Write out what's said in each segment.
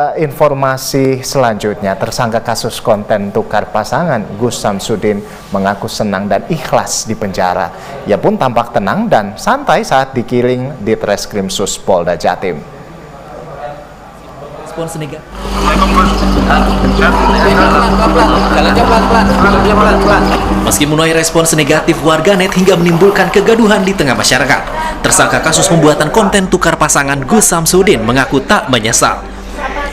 Informasi selanjutnya, tersangka kasus konten tukar pasangan Gus Samsudin mengaku senang dan ikhlas di penjara. Ia pun tampak tenang dan santai saat digiring di Treskrimsus Polda Jatim. Respons negatif. Meski menuai respons negatif warganet hingga menimbulkan kegaduhan di tengah masyarakat, tersangka kasus pembuatan konten tukar pasangan Gus Samsudin mengaku tak menyesal.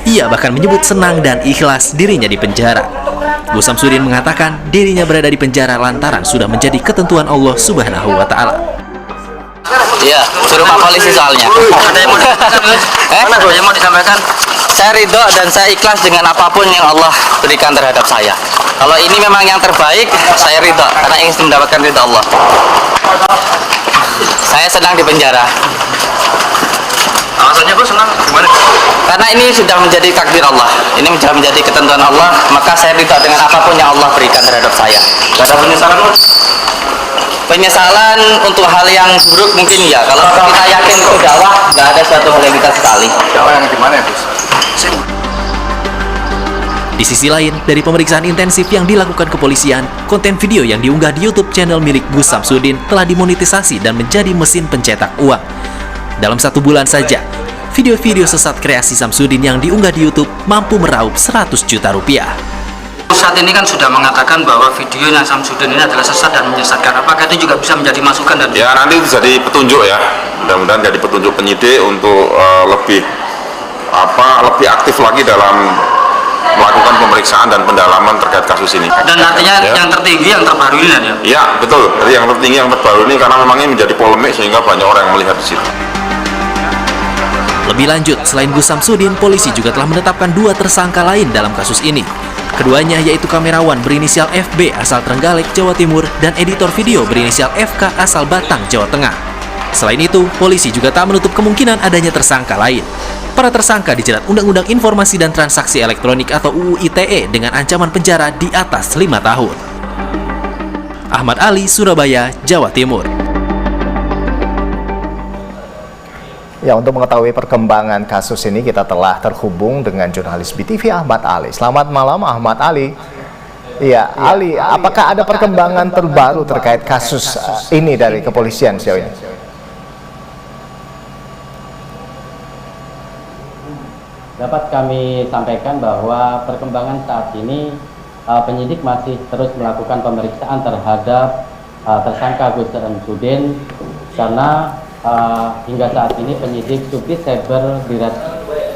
Ia bahkan menyebut senang dan ikhlas dirinya di penjara. Gus Samsudin mengatakan dirinya berada di penjara lantaran sudah menjadi ketentuan Allah Subhanahu wa Ta'ala. Iya, suruh Pak Polisi soalnya. Ada yang mau disampaikan? Saya ridho dan saya ikhlas dengan apapun yang Allah berikan terhadap saya. Kalau ini memang yang terbaik, saya ridho karena ingin mendapatkan ridho Allah. Saya senang di penjara. Alasannya Gus senang gimana? Karena ini sudah menjadi takdir Allah. Ini sudah menjadi ketentuan Allah, maka saya ridho dengan apapun yang Allah berikan terhadap saya. Gak ada penyesalan Gus? Penyesalan untuk hal yang buruk mungkin ya. Kalau kita yakin itu dakwah, nggak ada suatu hal yang kita sekali. Dakwah yang gimana ya Gus? Di sisi lain, dari pemeriksaan intensif yang dilakukan kepolisian, konten video yang diunggah di YouTube channel milik Gus Samsudin telah dimonetisasi dan menjadi mesin pencetak uang. Dalam 1 bulan saja, video-video sesat kreasi Samsudin yang diunggah di YouTube mampu meraup 100 juta rupiah. Saat ini kan sudah mengatakan bahwa videonya Samsudin ini adalah sesat dan menyesatkan. Apakah itu juga bisa menjadi masukan dan ya nanti itu jadi petunjuk ya. Mudah-mudahan jadi petunjuk penyidik untuk lebih aktif lagi dalam melakukan pemeriksaan dan pendalaman terkait kasus ini. Dan artinya ya, yang tertinggi, yang terbaru ini ya? Iya, betul. Jadi yang tertinggi, yang terbaru ini karena memang ini menjadi polemik sehingga banyak orang yang melihat di situ. Lebih lanjut, selain Gus Samsudin, polisi juga telah menetapkan 2 tersangka lain dalam kasus ini. Keduanya yaitu kamerawan berinisial FB asal Trenggalek, Jawa Timur, dan editor video berinisial FK asal Batang, Jawa Tengah. Selain itu, polisi juga tak menutup kemungkinan adanya tersangka lain. Para tersangka dijerat Undang-Undang Informasi dan Transaksi Elektronik atau UU ITE dengan ancaman penjara di atas 5 tahun. Ahmad Ali, Surabaya, Jawa Timur. Ya, untuk mengetahui perkembangan kasus ini kita telah terhubung dengan jurnalis BTV Ahmad Ali. Selamat malam Ahmad Ali. Iya, Ali, apakah ada perkembangan terbaru terkait kasus ini dari kepolisian sejauh ini? Dapat kami sampaikan bahwa perkembangan saat ini penyidik masih terus melakukan pemeriksaan terhadap tersangka Gus Samsudin karena hingga saat ini penyidik Subdit Cyber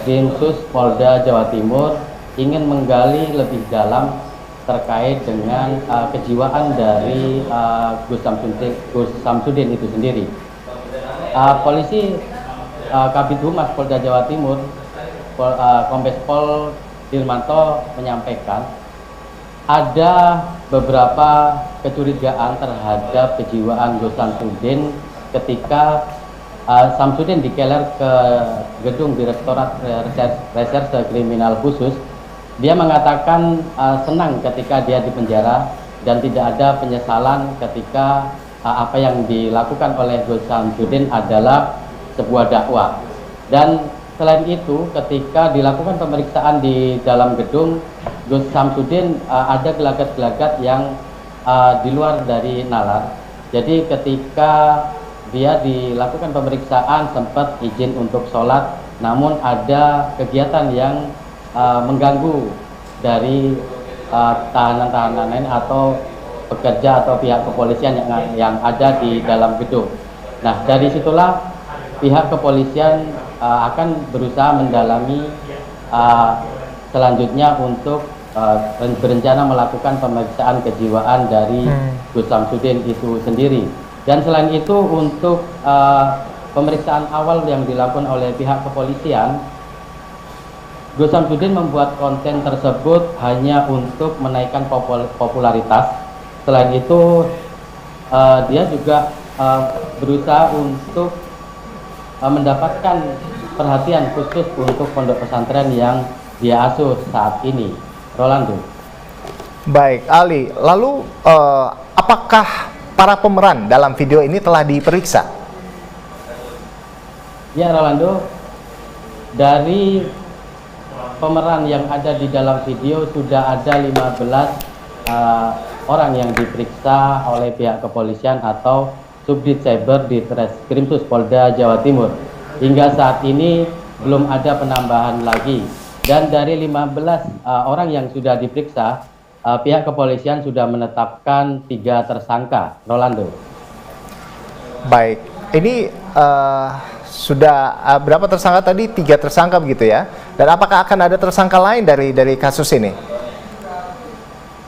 Dinsus Polda Jawa Timur ingin menggali lebih dalam terkait dengan kejiwaan dari Gus Samsudin itu sendiri. Polisi Kabid Humas Polda Jawa Timur Kombes Pol Dirmanto menyampaikan ada beberapa kecurigaan terhadap kejiwaan Gus Samsudin ketika Samsudin dikeler ke gedung Direktorat Reserse Kriminal Khusus. Dia mengatakan senang ketika dia di penjara dan tidak ada penyesalan ketika apa yang dilakukan oleh Gus Samsudin adalah sebuah dakwah. Dan selain itu, ketika dilakukan pemeriksaan di dalam gedung, Gus Samsudin ada gelagat-gelagat yang di luar dari nalar. Jadi ketika dia dilakukan pemeriksaan sempat izin untuk sholat, namun ada kegiatan yang mengganggu dari tahanan-tahanan lain atau pekerja atau pihak kepolisian yang ada di dalam gedung. Nah, dari situlah pihak kepolisian akan berusaha mendalami selanjutnya untuk berencana melakukan pemeriksaan kejiwaan dari Gus Samsudin itu sendiri. Dan selain itu untuk pemeriksaan awal yang dilakukan oleh pihak kepolisian, Gus Samsudin membuat konten tersebut hanya untuk menaikkan popularitas. Selain itu dia juga berusaha untuk mendapatkan perhatian khusus untuk pondok pesantren yang dia asuh saat ini. Rolando. Baik, Ali. Lalu apakah para pemeran dalam video ini telah diperiksa? Ya, Rolando. Dari pemeran yang ada di dalam video sudah ada 15 orang yang diperiksa oleh pihak kepolisian atau Subdit Cyber di Treskrimsus Polda Jawa Timur. Hingga saat ini belum ada penambahan lagi. Dan dari 15 orang yang sudah diperiksa, pihak kepolisian sudah menetapkan 3 tersangka. Rolando. Baik, ini sudah berapa tersangka tadi? 3 tersangka begitu ya? Dan apakah akan ada tersangka lain dari kasus ini?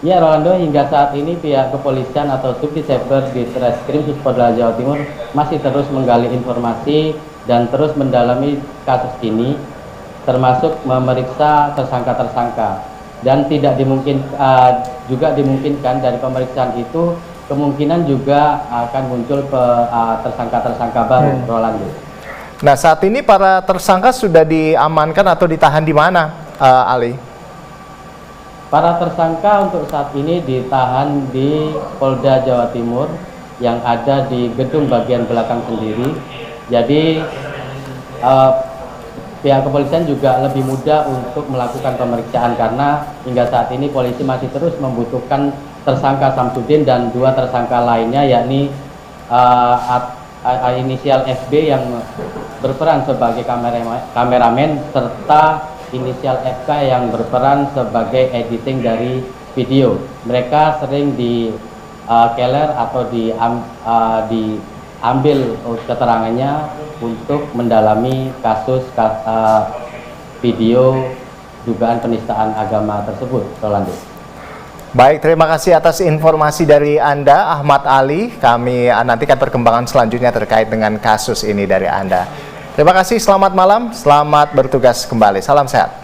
Ya Rolando, hingga saat ini pihak kepolisian atau Subdit Cyber di Treskrimsus Polda Jawa Timur masih terus menggali informasi dan terus mendalami kasus ini, termasuk memeriksa tersangka-tersangka. Dan tidak juga dimungkinkan dari pemeriksaan itu kemungkinan juga akan muncul tersangka-tersangka baru, Rolando. Nah, saat ini para tersangka sudah diamankan atau ditahan di mana, Ali? Para tersangka untuk saat ini ditahan di Polda Jawa Timur yang ada di gedung bagian belakang sendiri. Jadi pihak kepolisian juga lebih mudah untuk melakukan pemeriksaan karena hingga saat ini polisi masih terus membutuhkan tersangka Samsudin dan 2 tersangka lainnya, yakni inisial FB yang berperan sebagai kameramen serta inisial FK yang berperan sebagai editing dari video. Mereka sering dikeler atau diambil keterangannya untuk mendalami kasus video dugaan penistaan agama tersebut, Rolando. Baik, terima kasih atas informasi dari Anda, Ahmad Ali. Kami nantikan perkembangan selanjutnya terkait dengan kasus ini dari Anda. Terima kasih, selamat malam, selamat bertugas kembali. Salam sehat.